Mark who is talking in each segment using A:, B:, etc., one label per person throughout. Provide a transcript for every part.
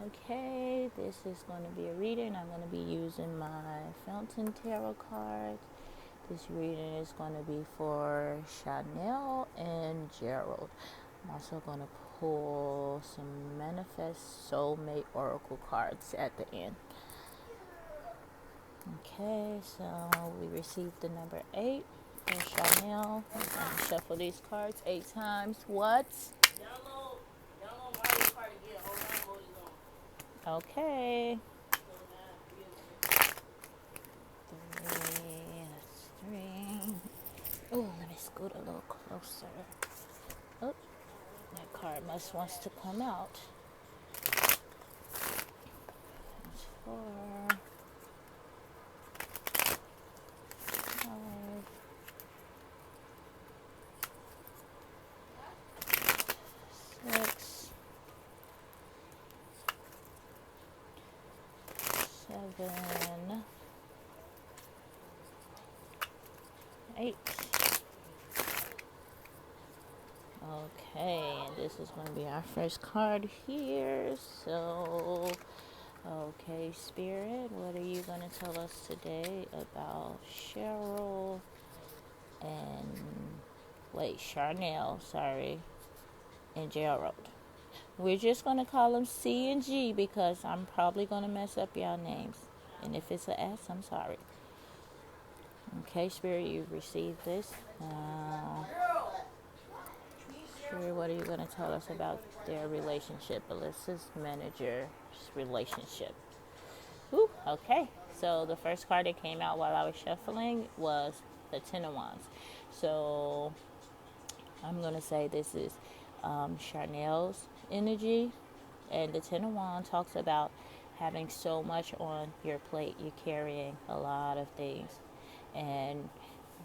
A: Okay, this is going to be a reading. I'm going to be using my Fountain Tarot cards. This reading is going to be for Shar-nell and Gerald. I'm also going to pull some Manifest Soulmate Oracle cards at the end. Okay, so we received the number 8 for Shar-nell. I'm going to shuffle these cards 8 times. What? Okay. Three. Oh, let me scoot a little closer. Oh, that card must wants to come out. That's 4, 5, 6, 7, 8. Okay, and this is going to be our first card here. So, okay, Spirit, what are you going to tell us today about Cheryl and, Shar-nell, sorry, and Gerald? We're just going to call them C and G because I'm probably going to mess up y'all names. And if it's an S, I'm sorry. Okay, Spirit, you've received this. Spirit, what are you going to tell us about their relationship? Alyssa's manager's relationship. Ooh, okay. So the first card that came out while I was shuffling was the Ten of Wands. So I'm going to say this is Shar-nell's energy. And the Ten of Wands talks about having so much on your plate. You're carrying a lot of things. And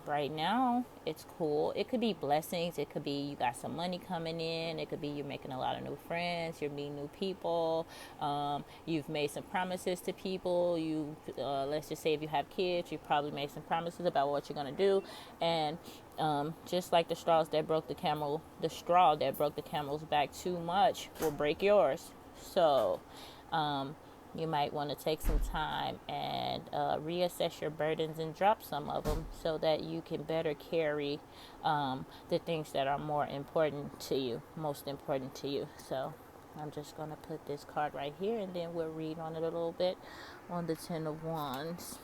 A: right now, it's cool. It could be blessings. It could be you got some money coming in. It could be you're making a lot of new friends. You're meeting new people. You've made some promises to people. Let's just say if you have kids, you probably made some promises about what you're going to do. And just like the straw that broke the camel's back, too much will break yours. So, you might want to take some time and reassess your burdens and drop some of them so that you can better carry the things that are most important to you. So I'm just going to put this card right here and then we'll read on it a little bit on the Ten of Wands.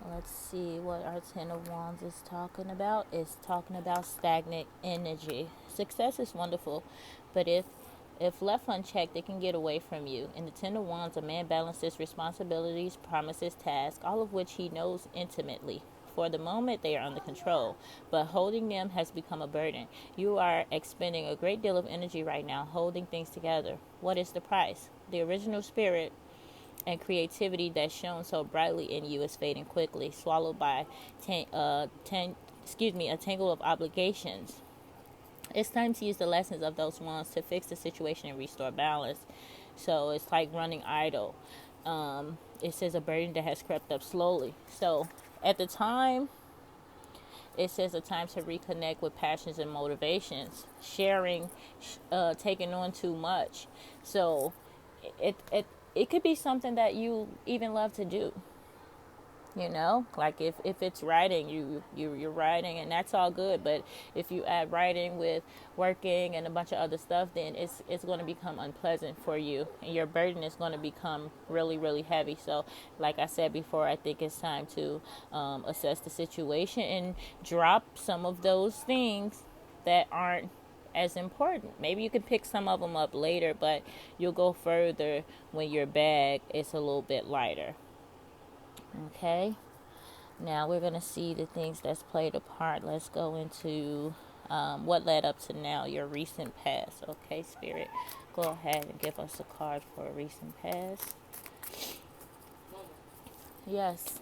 A: Let's see what our Ten of Wands is talking about. It's talking about stagnant energy. Success is wonderful, but if left unchecked, it can get away from you. In the Ten of Wands, a man balances responsibilities, promises, tasks, all of which he knows intimately. For the moment, they are under control, but holding them has become a burden. You are expending a great deal of energy right now holding things together. What is the price? The original spirit and creativity that shone so brightly in you is fading quickly, swallowed by a tangle of obligations. It's time to use the lessons of those wands to fix the situation and restore balance. So it's like running idle. It says a burden that has crept up slowly. So at the time, it says a time to reconnect with passions and motivations. Sharing, taking on too much. So it could be something that you even love to do. Like if it's writing, you're writing, and that's all good. But if you add writing with working and a bunch of other stuff, then it's going to become unpleasant for you, and your burden is going to become really, really heavy. So, like I said before, I think it's time to assess the situation and drop some of those things that aren't as important. Maybe you can pick some of them up later, but you'll go further when your bag is a little bit lighter. Okay, now we're going to see the things that's played a part. Let's go into what led up to now, your recent past. Okay, Spirit, go ahead and give us a card for a recent past. Yes.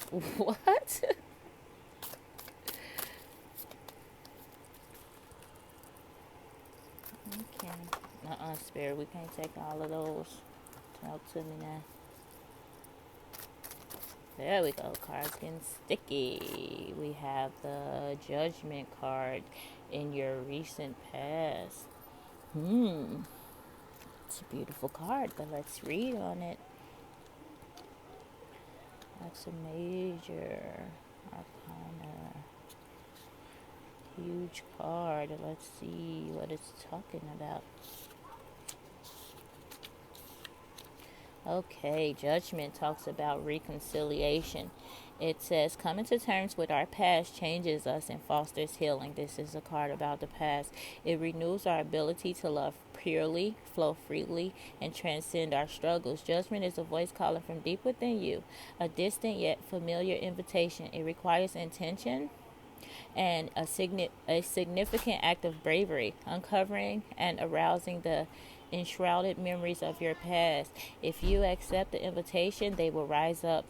A: What? Okay. Spirit, we can't take all of those. Talk to me now. There we go. Cards getting sticky. We have the Judgment card. in your recent past. Hmm. It's a beautiful card, but let's read on it. That's a major arcana. Huge card. Let's see what it's talking about. Okay, Judgment talks about reconciliation. It says, coming to terms with our past changes us and fosters healing. This is a card about the past. It renews our ability to love purely, flow freely, and transcend our struggles. Judgment is a voice calling from deep within you, a distant yet familiar invitation. It requires intention and a significant act of bravery, uncovering and arousing the enshrouded memories of your past. If you accept the invitation, they will rise up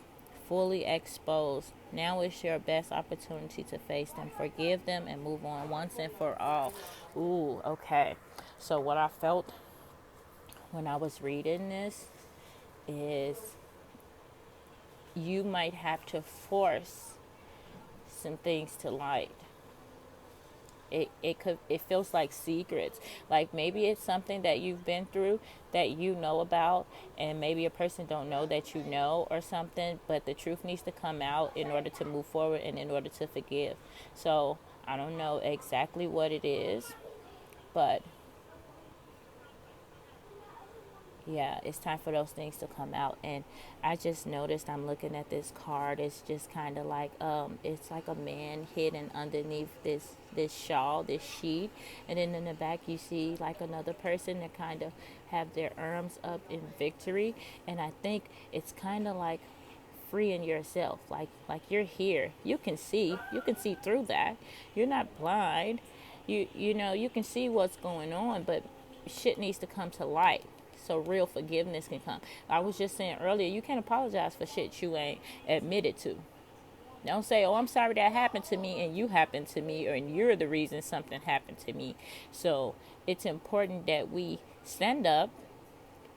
A: fully exposed. Now is your best opportunity to face them, forgive them, and move on once and for all. Ooh, okay. So, what I felt when I was reading this is you might have to force some things to light. It feels like secrets, like maybe it's something that you've been through that you know about, and maybe a person don't know that you know or something, but the truth needs to come out in order to move forward and in order to forgive. So I don't know exactly what it is, but yeah, it's time for those things to come out. And I just noticed, I'm looking at this card, it's just kind of like it's like a man hidden underneath this shawl, this sheet, and then in the back you see like another person that kind of have their arms up in victory. And I think it's kind of like freeing yourself, like you're here, you can see through that, you're not blind, you know you can see what's going on, but shit needs to come to light so real forgiveness can come. I was just saying earlier, you can't apologize for shit you ain't admitted to. Don't say, oh, I'm sorry that happened to me, and you happened to me, or and you're the reason something happened to me. So it's important that we stand up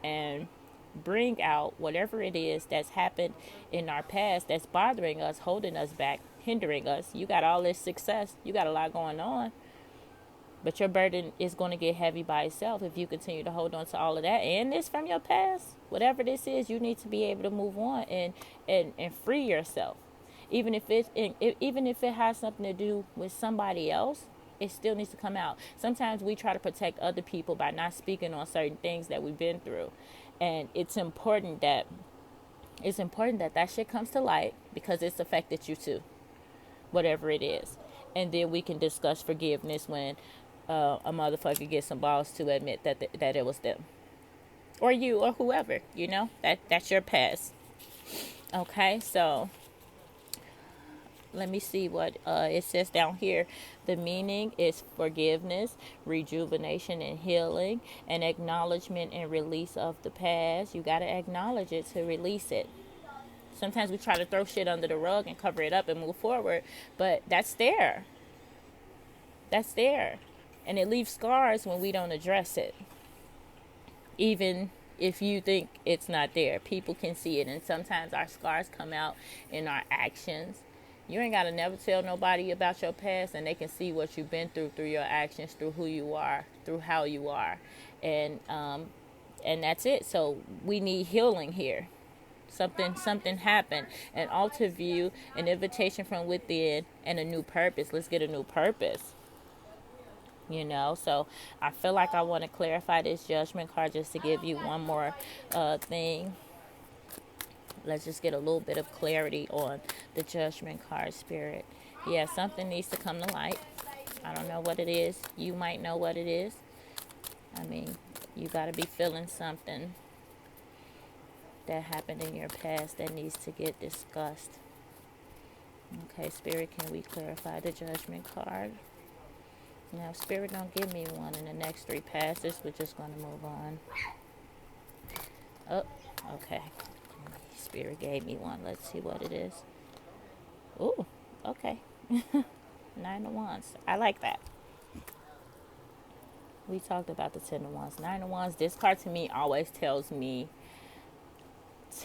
A: and bring out whatever it is that's happened in our past that's bothering us, holding us back, hindering us. You got all this success, you got a lot going on, but your burden is going to get heavy by itself if you continue to hold on to all of that. And this from your past, whatever this is, you need to be able to move on and free yourself. Even if it has something to do with somebody else, it still needs to come out. Sometimes we try to protect other people by not speaking on certain things that we've been through. And it's important that that shit comes to light because it's affected you too, whatever it is. And then we can discuss forgiveness when a motherfucker gets some balls to admit that it was them or you or whoever, that's your past. Okay, so let me see what it says down here. The meaning is forgiveness, rejuvenation and healing, and acknowledgement and release of the past. You got to acknowledge it to release it. Sometimes we try to throw shit under the rug and cover it up and move forward, but that's there. That's there. And it leaves scars when we don't address it. Even if you think it's not there, people can see it. And sometimes our scars come out in our actions. You ain't got to never tell nobody about your past, and they can see what you've been through your actions, through who you are, through how you are. And that's it. So we need healing here. Something happened, an alter view, an invitation from within, and a new purpose. Let's get a new purpose. So I feel like I want to clarify this judgment card just to give you one more thing. Let's just get a little bit of clarity on the judgment card, Spirit. Yeah, something needs to come to light. I don't know what it is. You might know what it is. I mean, you got to be feeling something that happened in your past that needs to get discussed. Okay, Spirit, can we clarify the judgment card? Now, Spirit, don't give me one in the next 3 passes. We're just going to move on. Oh, okay. Spirit gave me one. Let's see what it is. Ooh, okay. 9 of Wands. I like that. We talked about the 10 of Wands. 9 of Wands. This card to me always tells me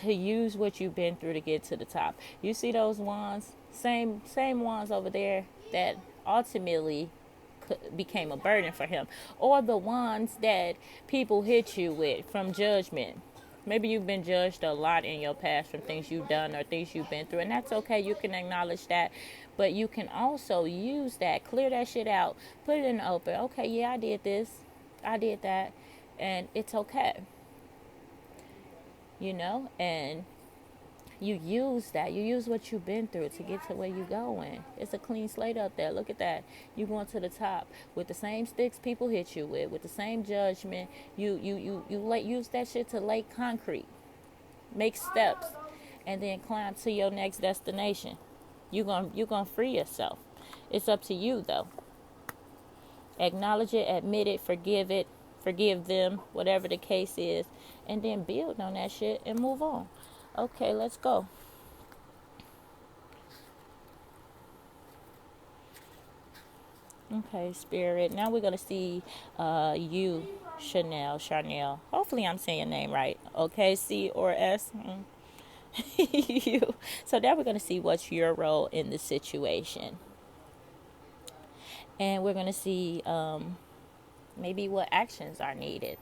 A: to use what you've been through to get to the top. You see those wands? Same wands over there that ultimately became a burden for him, or the ones that people hit you with from judgment. Maybe you've been judged a lot in your past from things you've done or things you've been through, and that's okay. You can acknowledge that, but you can also use that, clear that shit out, put it in the open. Okay, yeah, I did this, I did that, and it's okay, and you use that. You use what you've been through to get to where you're going. It's a clean slate up there. Look at that. You going to the top with the same sticks people hit you with the same judgment. You use that shit to lay concrete, make steps, and then climb to your next destination. You gonna free yourself. It's up to you though. Acknowledge it, admit it, forgive them, whatever the case is, and then build on that shit and move on. Okay, let's go. Okay, Spirit. Now we're going to see you, Shar-nell. Hopefully I'm saying your name right. Okay, C or S. You. So now we're going to see what's your role in the situation. And we're going to see maybe what actions are needed.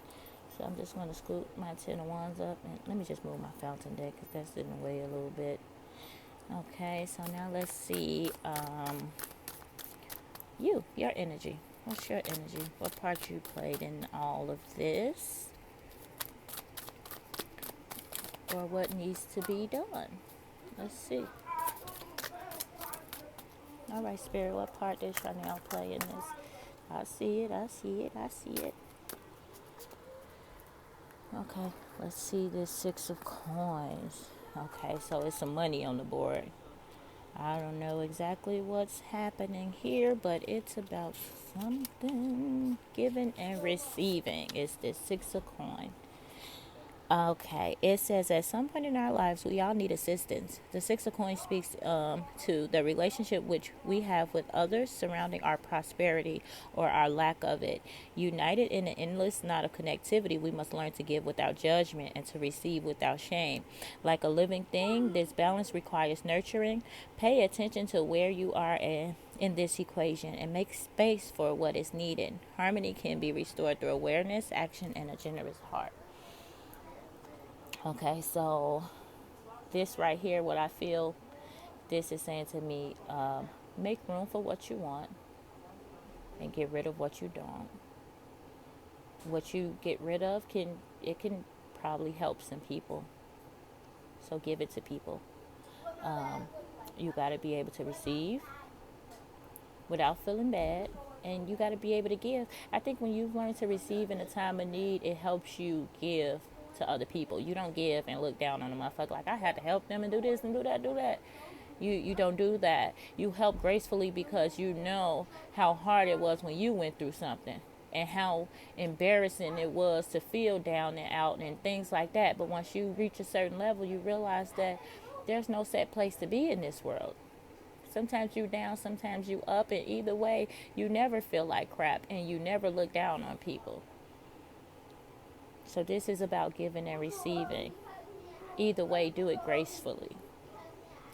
A: So I'm just going to scoop my Ten of Wands up. And let me just move my fountain deck because that's in the way a little bit. Okay, so now let's see your energy. What's your energy? What part you played in all of this? Or what needs to be done? Let's see. All right, Spirit, what part did Shar-nell play in this? I see it, I see it, I see it. Okay, let's see this Six of Coins. Okay, so it's some money on the board. I don't know exactly what's happening here, but it's about something. Giving and receiving is this Six of Coins. Okay, it says at some point in our lives, we all need assistance. The Six of Coins speaks to the relationship which we have with others surrounding our prosperity or our lack of it. United in an endless knot of connectivity, we must learn to give without judgment and to receive without shame. Like a living thing, this balance requires nurturing. Pay attention to where you are in this equation and make space for what is needed. Harmony can be restored through awareness, action, and a generous heart. Okay, so this right here, what I feel this is saying to me, make room for what you want and get rid of what you don't. What you get rid of can probably help some people. So give it to people. You got to be able to receive without feeling bad, and you got to be able to give. I think when you've learned to receive in a time of need, it helps you give to other people. You don't give and look down on a motherfucker like I had to help them and do this and do that. You don't do that. You help gracefully because you know how hard it was when you went through something and how embarrassing it was to feel down and out and things like that. But once you reach a certain level, you realize that there's no set place to be in this world. Sometimes you down, sometimes you up, and either way, you never feel like crap and you never look down on people. So this is about giving and receiving. Either way, do it gracefully.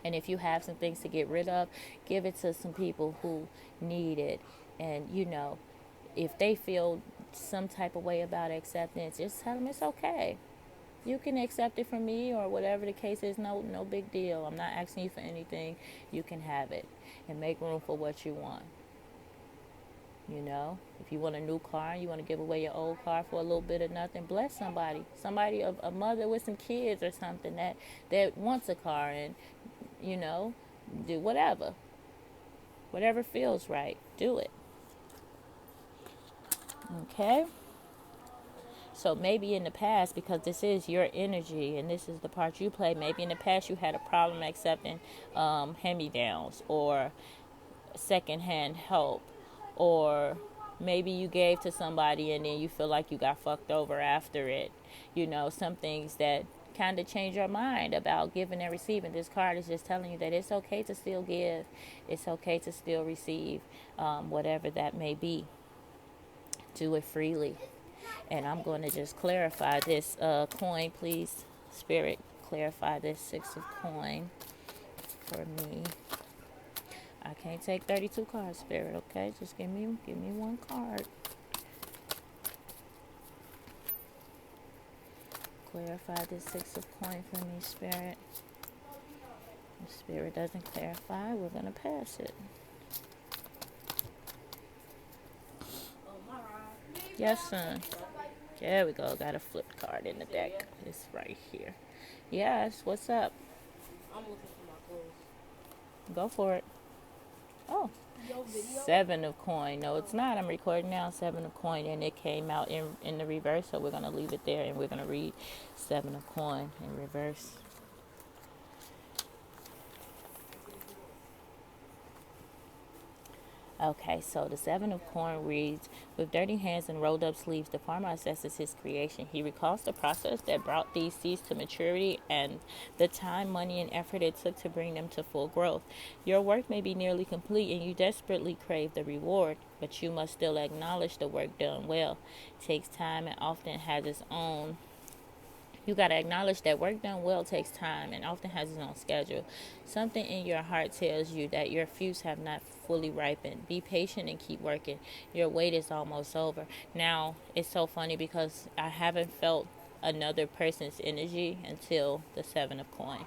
A: And if you have some things to get rid of, give it to some people who need it. And, if they feel some type of way about acceptance, just tell them it's okay. You can accept it from me or whatever the case is. No big deal. I'm not asking you for anything. You can have it. And make room for what you want. If you want a new car, you want to give away your old car for a little bit of nothing, bless somebody, a mother with some kids or something that wants a car, and do whatever feels right, do it. Okay, so maybe in the past, because this is your energy and this is the part you play, maybe in the past you had a problem accepting hand-me-downs or secondhand help. Or maybe you gave to somebody and then you feel like you got fucked over after it. Some things that kind of change your mind about giving and receiving. This card is just telling you that it's okay to still give. It's okay to still receive, whatever that may be. Do it freely. And I'm going to just clarify this coin, please. Spirit, clarify this Six of Coin for me. I can't take 32 cards, Spirit, okay? Just give me one card. Clarify this 6 of coin for me, Spirit. If Spirit doesn't clarify, we're going to pass it. Yes, son. There we go. Got a flipped card in the deck. It's right here. Yes, what's up?
B: I'm looking for my clothes.
A: Go for it. Oh. 7 of coin. No, it's not. I'm recording now. 7 of coin, and it came out in the reverse, so we're going to leave it there, and we're going to read 7 of coin in reverse. Okay, so the 7 of coin reads, with dirty hands and rolled up sleeves, the farmer assesses his creation. He recalls the process that brought these seeds to maturity and the time, money, and effort it took to bring them to full growth. Your work may be nearly complete and you desperately crave the reward, but you must still acknowledge the work done well. It takes time and often has its own. You got to acknowledge that work done well takes time and often has its own schedule. Something in your heart tells you that your fruits have not fully ripened. Be patient and keep working. Your wait is almost over. Now, it's so funny because I haven't felt another person's energy until the 7 of coin.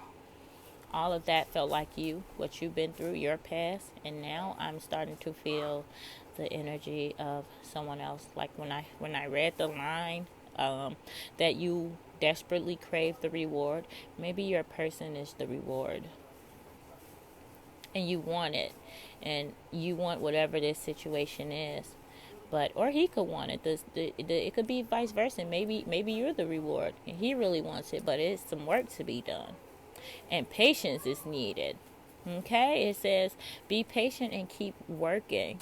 A: All of that felt like you, what you've been through, your past, and now I'm starting to feel the energy of someone else. Like when I read the line that you desperately crave the reward, maybe your person is the reward and you want it, and you want whatever this situation is. But or he could want it. It could be vice versa. Maybe you're the reward and he really wants it, but it's some work to be done and patience is needed. Okay, it says be patient and keep working.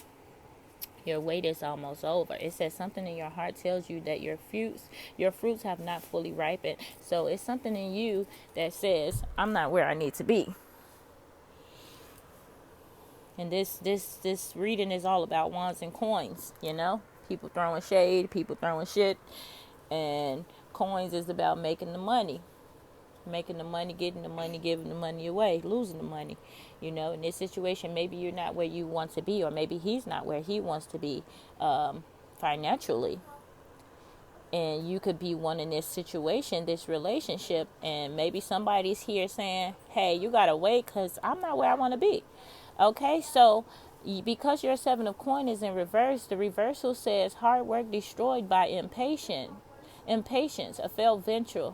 A: Your wait is almost over. It says something in your heart tells you that your fruits have not fully ripened. So it's something in you that says, I'm not where I need to be. And this reading is all about wands and coins, you know? People throwing shade, people throwing shit. And coins is about making the money. Making the money, getting the money, giving the money away, losing the money. You know, in this situation, maybe you're not where you want to be, or maybe he's not where he wants to be financially. And you could be one in this situation, this relationship, and maybe somebody's here saying, hey, you got to wait because I'm not where I want to be. Okay, so because your 7 of coin is in reverse, the reversal says hard work destroyed by impatience, a failed venture,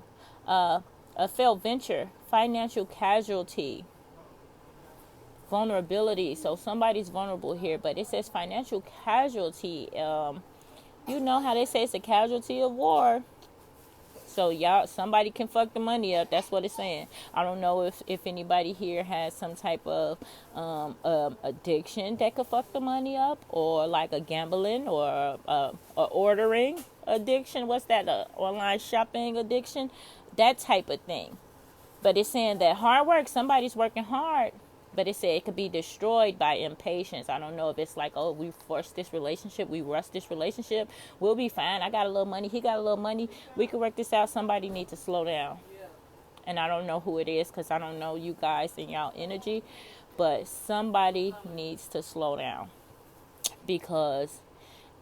A: financial casualty, vulnerability. So somebody's vulnerable here, but it says financial casualty. You know how they say it's a casualty of war. So y'all, somebody can fuck the money up. That's what it's saying. I don't know if anybody here has some type of addiction that could fuck the money up, or like a gambling or a ordering addiction. What's that? A online shopping addiction? That type of thing. But it's saying that hard work, somebody's working hard, but it said it could be destroyed by impatience. I don't know if it's like, oh, we forced this relationship, we rushed this relationship, we'll be fine. I got a little money, he got a little money, we can work this out. Somebody needs to slow down. And I don't know who it is because I don't know you guys and y'all energy, but somebody needs to slow down, because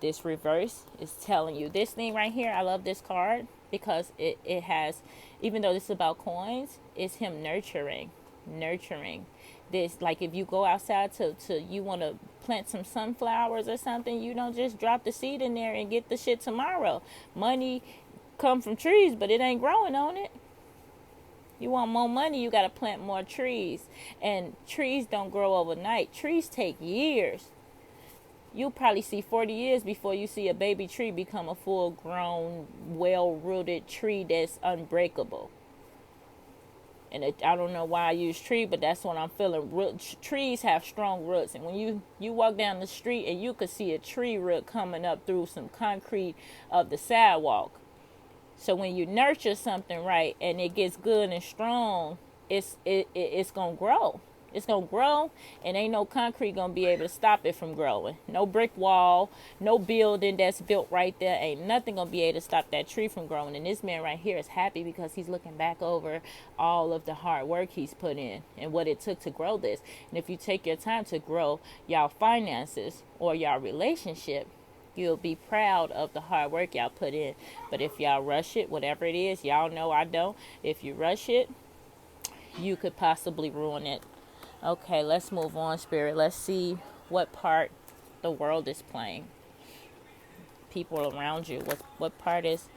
A: this reverse is telling you this thing right here. I love this card because it has, even though this is about coins, it's him nurturing this. Like if you go outside to you want to plant some sunflowers or something, you don't just drop the seed in there and get the shit tomorrow. Money come from trees, but it ain't growing on it. You want more money, you got to plant more trees, and trees don't grow overnight. Trees take years. You'll probably see 40 years before you see a baby tree become a full-grown, well-rooted tree that's unbreakable. And I don't know why I use tree, but that's what I'm feeling. Trees have strong roots. And when you walk down the street and you could see a tree root coming up through some concrete of the sidewalk. So when you nurture something right and it gets good and strong, it's going to grow. It's going to grow, and ain't no concrete going to be able to stop it from growing. No brick wall, no building that's built right there. Ain't nothing going to be able to stop that tree from growing. And this man right here is happy because he's looking back over all of the hard work he's put in and what it took to grow this. And if you take your time to grow y'all finances or y'all relationship, you'll be proud of the hard work y'all put in. But if y'all rush it, whatever it is, y'all know I don't. If you rush it, you could possibly ruin it. Okay, let's move on, Spirit. Let's see what part the world is playing. People around you. What part is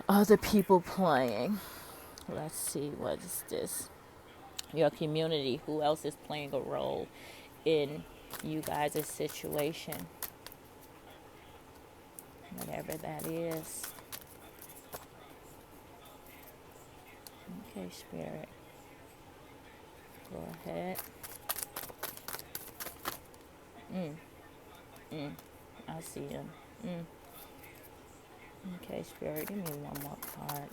A: other people playing? Let's see, what is this? Your community. Who else is playing a role in you guys' situation? Whatever that is. Okay, Spirit. Go ahead. I see him. Okay, Spirit, give me one more card.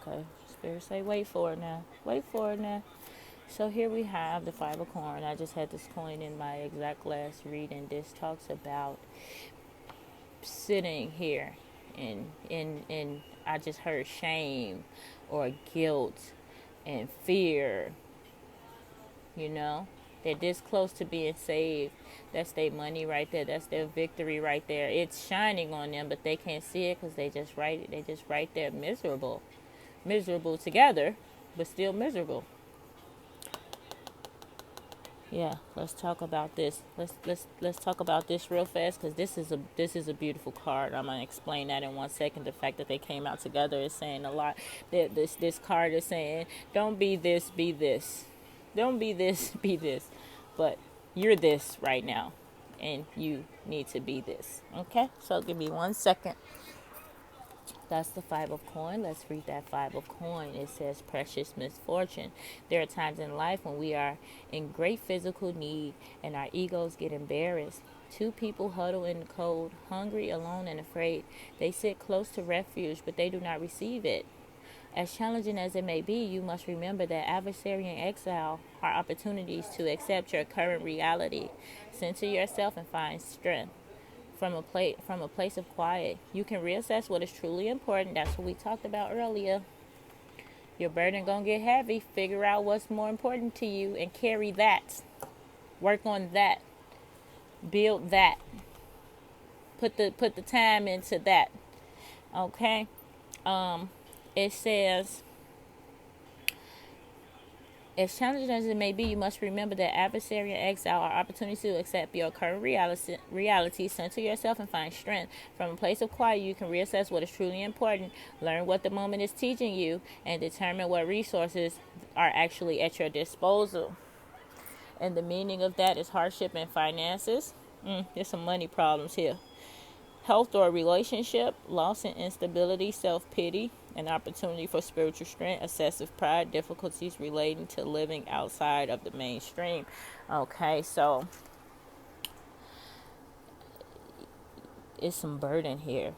A: Okay, Spirit say wait for it now. Wait for it now. So here we have the Five of Coin. I just had this coin in my exact last reading. This talks about sitting here and I just heard shame or guilt and fear. You know, they're this close to being saved. That's their money right there. That's their victory right there. It's shining on them, but they can't see it because they just right there miserable together, but still miserable. Yeah, let's talk about this. Let's talk about this real fast because this is a beautiful card. I'm gonna explain that in 1 second. The fact that they came out together is saying a lot. This card is saying, don't be this, be this. Don't be this, be this. But you're this right now, and you need to be this. Okay, so give me 1 second. That's the Five of Coin. Let's read that Five of Coin. It says precious misfortune. There are times in life when we are in great physical need and our egos get embarrassed. Two people huddle in the cold, hungry, alone, and afraid. They sit close to refuge, but they do not receive it. As challenging as it may be, you must remember that adversary and exile are opportunities to accept your current reality. Center yourself and find strength. From a place of quiet, you can reassess what is truly important. That's what we talked about earlier. Your burden gonna get heavy. Figure out what's more important to you and carry that. Work on that. Build that. Put the time into that. Okay. It says, as challenging as it may be, you must remember that adversary and exile are opportunities to accept your current reality. Center yourself and find strength. From a place of quiet, you can reassess what is truly important, learn what the moment is teaching you, and determine what resources are actually at your disposal. And the meaning of that is hardship and finances. There's some money problems here. Health or relationship, loss and instability, self-pity, an opportunity for spiritual strength, excessive pride, difficulties relating to living outside of the mainstream. Okay, so it's some burden here.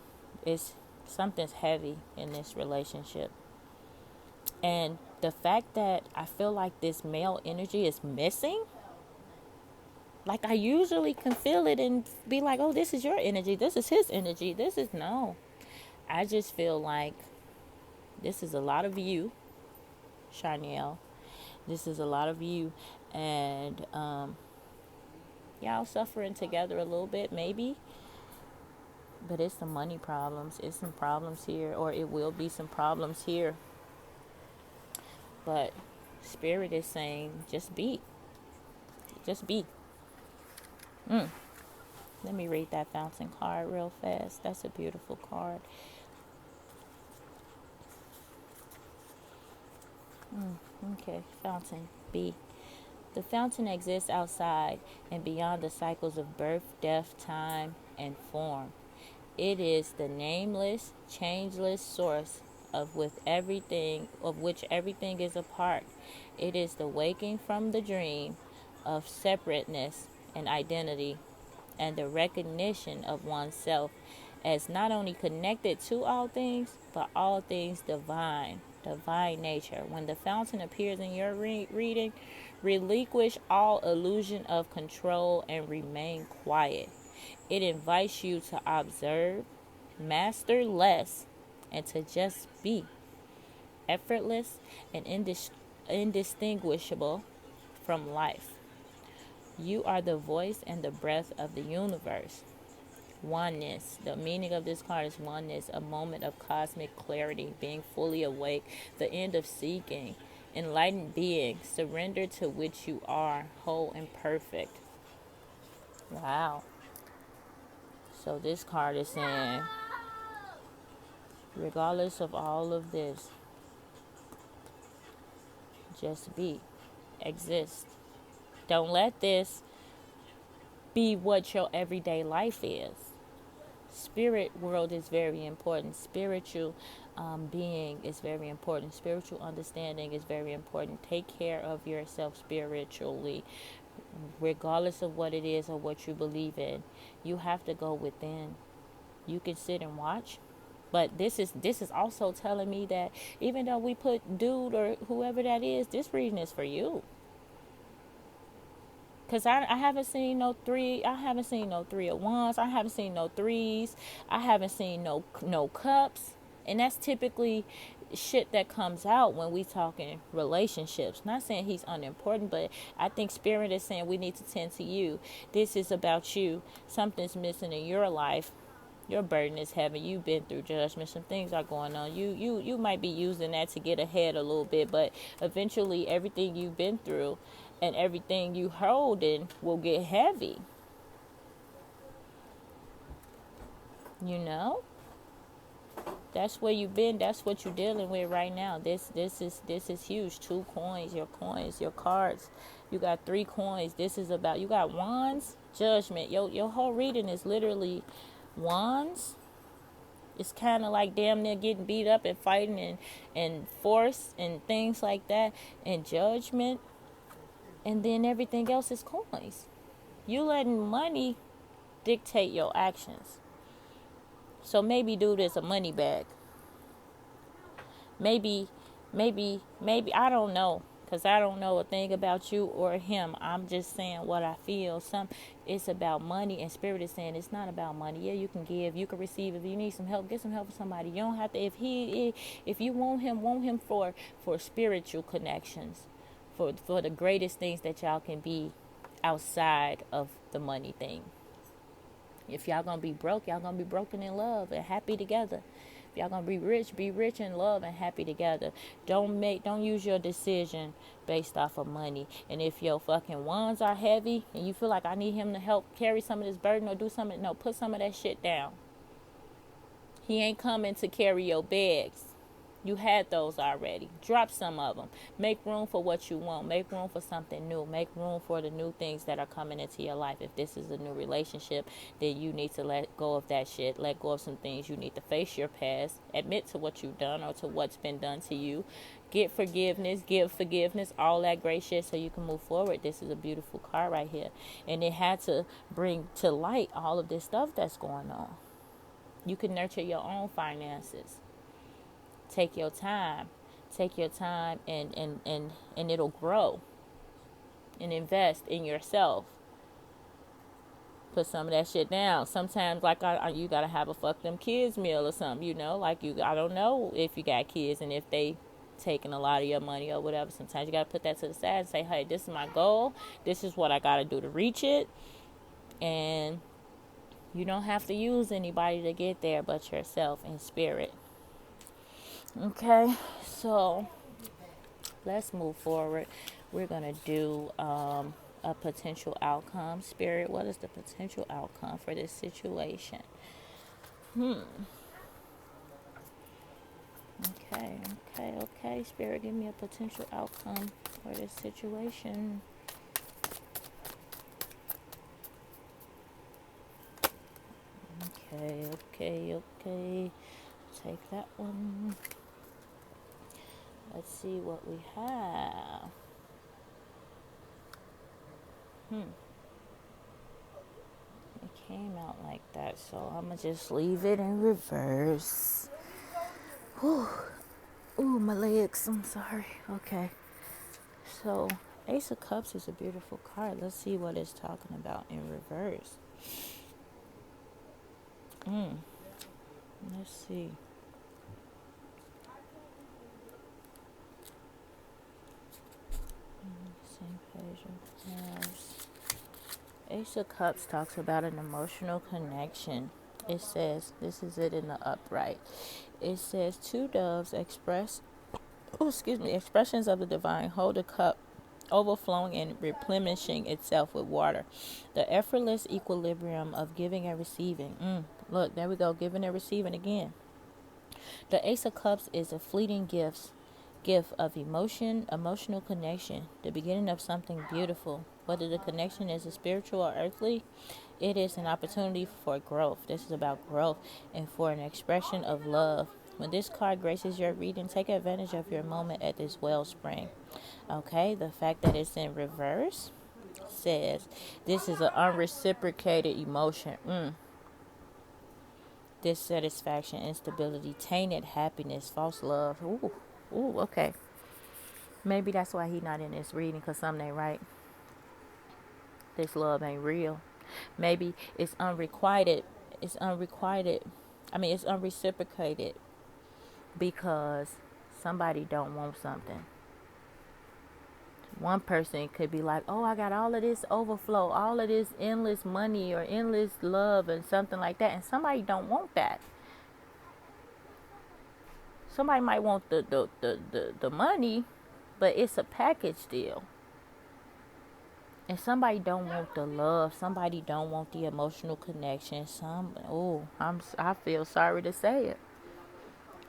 A: Something's heavy in this relationship. And the fact that I feel like this male energy is missing, like I usually can feel it and be like, oh, this is your energy, this is his energy, no. I just feel like this is a lot of you, Shar-nell. This is a lot of you, and y'all suffering together a little bit, maybe. But it's some money problems. It's some problems here, or it will be some problems here. But Spirit is saying, just be. Just be. Let me read that Fountain card real fast. That's a beautiful card. Okay, Fountain, be. The fountain exists outside and beyond the cycles of birth, death, time, and form. It is the nameless, changeless source of which everything is a part. It is the waking from the dream of separateness and identity, and the recognition of oneself as not only connected to all things, but all things divine, divine nature. When the fountain appears in your reading, relinquish all illusion of control and remain quiet. It invites you to observe, master less, and to just be effortless and indistinguishable from life. You are the voice and the breath of the universe. Oneness. The meaning of this card is oneness, a moment of cosmic clarity, being fully awake, the end of seeking, enlightened being, surrender to which you are, whole and perfect. Wow. So this card is saying, regardless of all of this, just be, exist. Don't let this be what your everyday life is. Spirit world is very important. Spiritual being is very important. Spiritual understanding is very important. Take care of yourself spiritually, regardless of what it is or what you believe in. You have to go within. You can sit and watch, but this is also telling me that even though we put dude or whoever that is, this reading is for you. Because I haven't seen no three. I haven't seen no 3 of wands. I haven't seen no threes. I haven't seen no cups. And that's typically shit that comes out when we talking relationships. Not saying he's unimportant, but I think Spirit is saying we need to tend to you. This is about you. Something's missing in your life. Your burden is heavy. You've been through judgment. Some things are going on. You might be using that to get ahead a little bit, but eventually everything you've been through and everything you holding will get heavy. You know? That's where you've been. That's what you're dealing with right now. This is huge. 2 coins, your cards. You got 3 coins. This is about, you got wands, judgment. Your whole reading is literally wands. It's kind of like damn near getting beat up and fighting and force and things like that, and judgment. And then everything else is coins. You letting money dictate your actions. So maybe do this a money bag. Maybe, I don't know. Because I don't know a thing about you or him. I'm just saying what I feel. It's about money, and Spirit is saying it's not about money. Yeah, you can give, you can receive. If you need some help, get some help from somebody. You don't have to. If you want him for spiritual connections, for the greatest things that y'all can be outside of the money thing. If y'all gonna be broke, y'all gonna be broken in love and happy together. If y'all gonna be rich in love and happy together. Don't use your decision based off of money. And if your fucking wands are heavy and you feel like I need him to help carry some of this burden or do something, no, put some of that shit down. He ain't coming to carry your bags. You had those already. Drop some of them. Make room for what you want. Make room for something new. Make room for the new things that are coming into your life. If this is a new relationship, then you need to let go of that shit. Let go of some things. You need to face your past. Admit to what you've done or to what's been done to you. Get forgiveness. Give forgiveness. All that great shit so you can move forward. This is a beautiful card right here. And it had to bring to light all of this stuff that's going on. You can nurture your own finances. Take your time and it'll grow. And invest in yourself. Put some of that shit down. Sometimes like you gotta have a fuck them kids meal or something, you know, like I don't know if you got kids and if they taking a lot of your money or whatever. Sometimes you gotta put that to the side and say, hey, this is my goal, this is what I gotta do to reach it, and you don't have to use anybody to get there but yourself and Spirit. Okay, so let's move forward. We're going to do a potential outcome. Spirit, what is the potential outcome for this situation? Okay. Spirit, give me a potential outcome for this situation. Okay. Take that one. Let's see what we have. came out like that, so I'm gonna just leave it in reverse. Whew. Ooh, my legs. I'm sorry. Okay. So, Ace of Cups is a beautiful card. Let's see what it's talking about in reverse. Let's see. Same page of Cups. Ace of Cups talks about an emotional connection. It says, this is it in the upright. It says, two doves expressions of the divine hold a cup overflowing and replenishing itself with water. The effortless equilibrium of giving and receiving. Look, there we go, giving and receiving again. The Ace of Cups is a fleeting gift of emotional connection, the beginning of something beautiful. Whether the connection is a spiritual or earthly, it is an opportunity for growth. This is about growth and for an expression of love. When this card graces your reading, take advantage of your moment at this wellspring. Okay, the fact that it's in reverse says this is an unreciprocated emotion. Dissatisfaction, instability, tainted happiness, false love. Ooh, okay. Maybe that's why he not in this reading, because something ain't right. This love ain't real. Maybe it's unrequited. It's unrequited. It's unreciprocated because somebody don't want something. One person could be like, oh, I got all of this overflow, all of this endless money or endless love and something like that. And somebody don't want that. Somebody might want the money, but it's a package deal. And somebody don't want the love. Somebody don't want the emotional connection. I feel sorry to say it.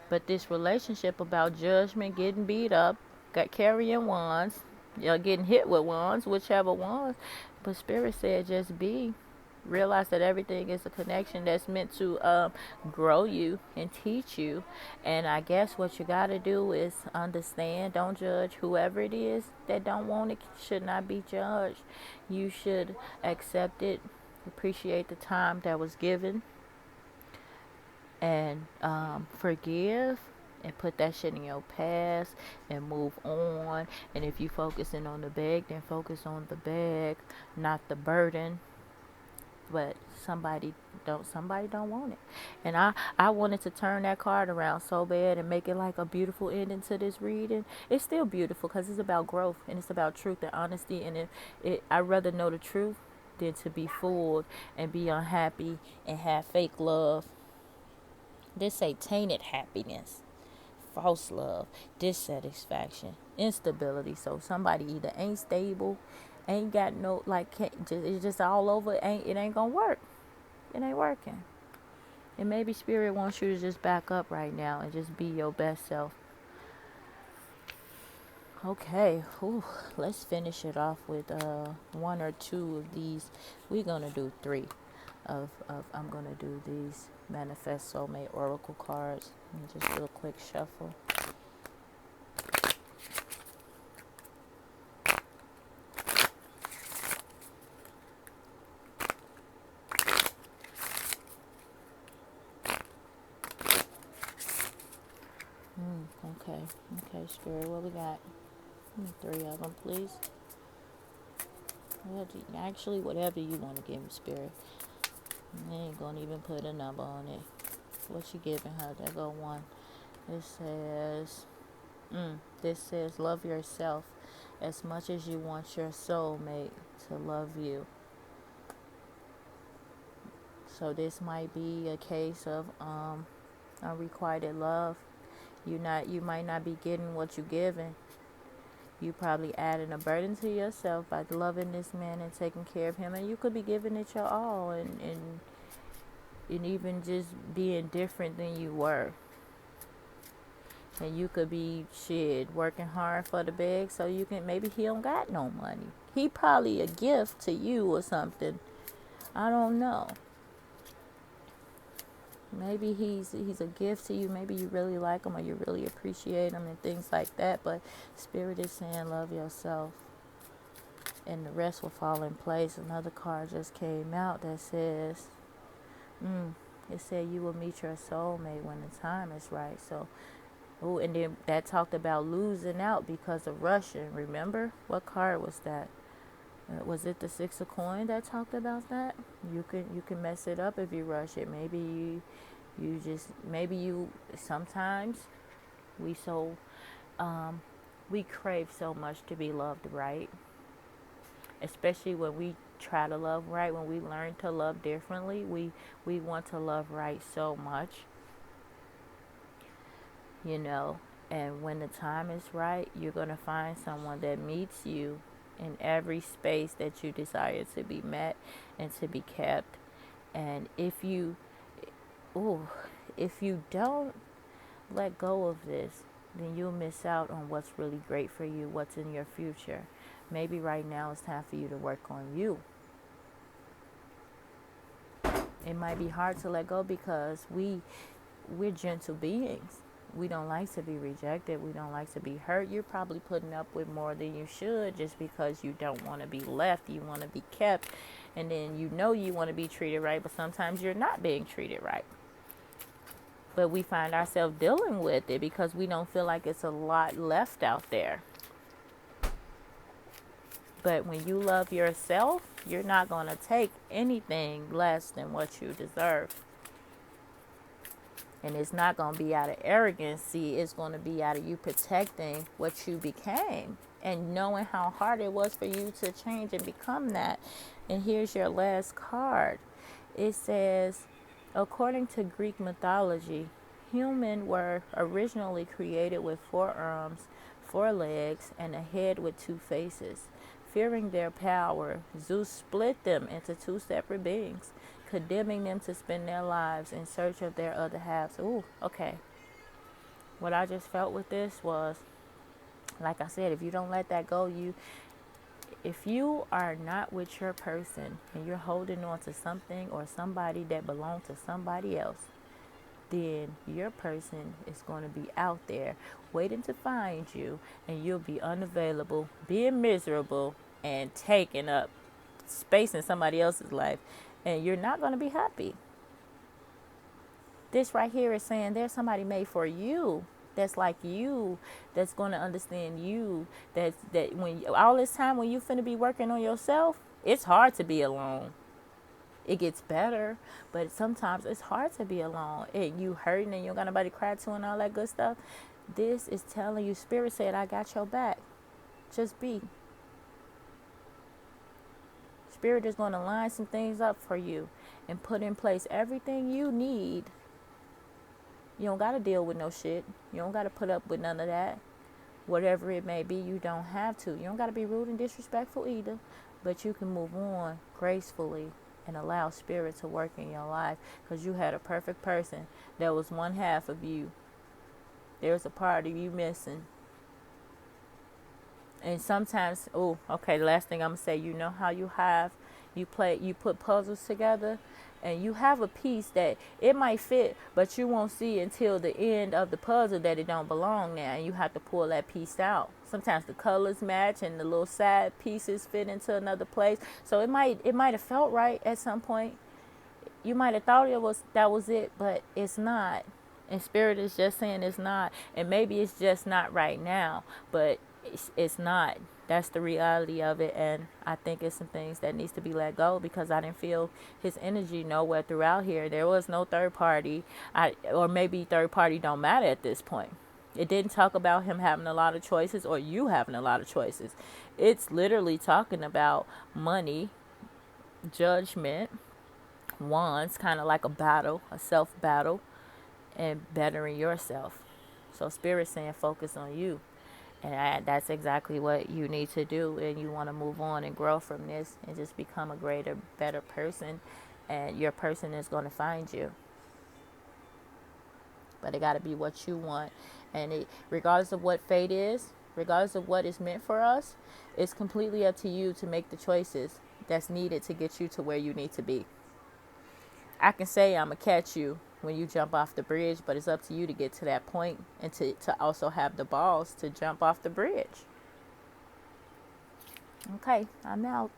A: But this relationship about judgment, getting beat up, got carrying wands, getting hit with wands, whichever wands. But Spirit said just be. Realize that everything is a connection that's meant to grow you and teach you. And I guess what you got to do is understand, don't judge. Whoever it is that don't want it should not be judged. You should accept it, appreciate the time that was given, and forgive and put that shit in your past and move on. And if you focusing on the bag, then focus on the bag, not the burden. But somebody don't want it. And I wanted to turn that card around so bad and make it like a beautiful ending to this reading. It's still beautiful because it's about growth and it's about truth and honesty. And I'd rather know the truth than to be fooled and be unhappy and have fake love. This say tainted happiness, false love, dissatisfaction, instability. So somebody either ain't stable, ain't got no it's just all over. It ain't gonna work. It ain't working. And maybe Spirit wants you to just back up right now and just be your best self. Okay, let's finish it off with one or two of these. We're gonna do three of I'm gonna do these Manifest Soulmate Oracle cards and just do a quick shuffle. Okay, Spirit, what we got? Three of them, please. Actually, whatever you want to give me, Spirit. I ain't gonna even put a number on it. What you giving her? There go one. This says, love yourself as much as you want your soulmate to love you. So this might be a case of unrequited love. You might not be getting what you giving. You probably adding a burden to yourself by loving this man and taking care of him, and you could be giving it your all and even just being different than you were. And you could be working hard for the bag so you can, maybe he don't got no money. He probably a gift to you or something. I don't know. Maybe he's a gift to you. Maybe you really like him or you really appreciate him and things like that. But Spirit is saying love yourself. and the rest will fall in place. Another card just came out that says, it said you will meet your soulmate when the time is right. So, oh, and then that talked about losing out because of rushing. Remember? What card was that? Was it the Six of Coin that talked about that? You can mess it up if you rush it. Maybe you just maybe you sometimes we so we crave so much to be loved right, especially when we try to love right. When we learn to love differently, we want to love right so much, you know. And when the time is right, you're going to find someone that meets you in every space that you desire to be met and to be kept. And ooh, if you don't let go of this, then you'll miss out on what's really great for you, what's in your future. Maybe right now it's time for you to work on you. It might be hard to let go because we're gentle beings. We don't like to be rejected. We don't like to be hurt. You're probably putting up with more than you should just because you don't want to be left. You want to be kept. And then you want to be treated right, but sometimes you're not being treated right. But we find ourselves dealing with it because we don't feel like it's a lot left out there. But when you love yourself, you're not going to take anything less than what you deserve. And it's not going to be out of arrogancy. It's going to be out of you protecting what you became and knowing how hard it was for you to change and become that. And here's your last card. It says, according to Greek mythology, humans were originally created with 4 arms, 4 legs, and a head with 2 faces. Fearing their power, Zeus split them into 2 separate beings, condemning them to spend their lives in search of their other halves. Ooh, okay. What I just felt with this was, like I said, if you don't let that go, if you are not with your person and you're holding on to something or somebody that belongs to somebody else, then your person is going to be out there waiting to find you, and you'll be unavailable, being miserable, and taking up space in somebody else's life, and you're not going to be happy. This right here is saying there's somebody made for you that's like you, that's going to understand you, that when all this time when you finna be working on yourself, it's hard to be alone. It gets better, but sometimes it's hard to be alone. You hurting and you don't got nobody to cry to and all that good stuff. This is telling you, Spirit said, I got your back. Just be. Spirit is going to line some things up for you and put in place everything you need. You don't got to deal with no shit. You don't got to put up with none of that. Whatever it may be, you don't have to. You don't got to be rude and disrespectful either. But you can move on gracefully and allow Spirit to work in your life, because you had a perfect person that was one half of you. There's a part of you missing. And sometimes, the last thing I'm going to say, you know how you put puzzles together, and you have a piece that it might fit, but you won't see until the end of the puzzle that it don't belong there, and you have to pull that piece out. Sometimes the colors match and the little side pieces fit into another place. So it might have felt right at some point. You might have thought that was it, but it's not. And Spirit is just saying it's not. And maybe it's just not right now, but it's not. That's the reality of it. And I think it's some things that needs to be let go, because I didn't feel his energy nowhere throughout here. There was no third party. Or maybe third party don't matter at this point. It didn't talk about him having a lot of choices or you having a lot of choices. It's literally talking about money, judgment, wands, kind of like a battle, a self battle, and bettering yourself. So Spirit's saying focus on you. And that's exactly what you need to do. And you want to move on and grow from this and just become a greater, better person. And your person is going to find you. But it got to be what you want. And regardless of what fate is, regardless of what is meant for us, it's completely up to you to make the choices that's needed to get you to where you need to be. I can say I'm going to catch you when you jump off the bridge, but it's up to you to get to that point and to also have the balls to jump off the bridge. Okay, I'm out.